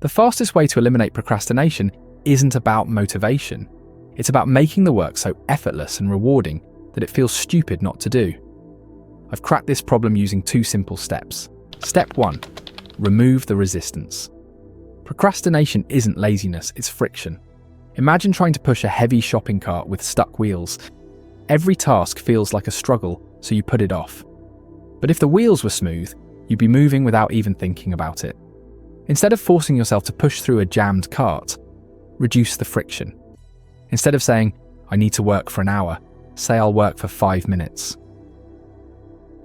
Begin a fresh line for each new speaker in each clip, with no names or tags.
The fastest way to eliminate procrastination isn't about motivation. It's about making the work so effortless and rewarding that it feels stupid not to do. I've cracked this problem using 2 simple steps. Step 1. Remove the resistance. Procrastination isn't laziness, it's friction. Imagine trying to push a heavy shopping cart with stuck wheels. Every task feels like a struggle, so you put it off. But if the wheels were smooth, you'd be moving without even thinking about it. Instead of forcing yourself to push through a jammed cart, reduce the friction. Instead of saying, I need to work for an hour, say I'll work for 5 minutes.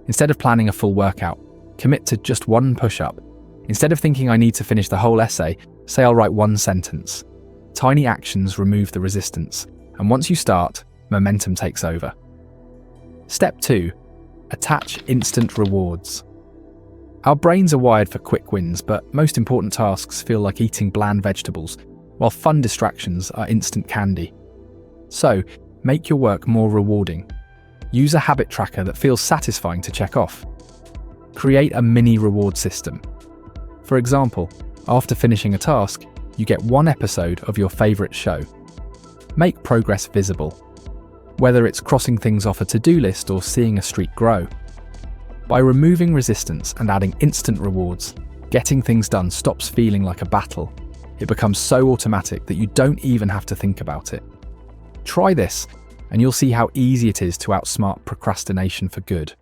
Instead of planning a full workout, commit to just 1 push-up. Instead of thinking I need to finish the whole essay, say I'll write 1 sentence. Tiny actions remove the resistance, and once you start, momentum takes over. Step 2. Attach instant rewards. Our brains are wired for quick wins, but most important tasks feel like eating bland vegetables, while fun distractions are instant candy. So, make your work more rewarding. Use a habit tracker that feels satisfying to check off. Create a mini reward system. For example, after finishing a task, you get 1 episode of your favourite show. Make progress visible, whether it's crossing things off a to-do list or seeing a streak grow. By removing resistance and adding instant rewards, getting things done stops feeling like a battle. It becomes so automatic that you don't even have to think about it. Try this, and you'll see how easy it is to outsmart procrastination for good.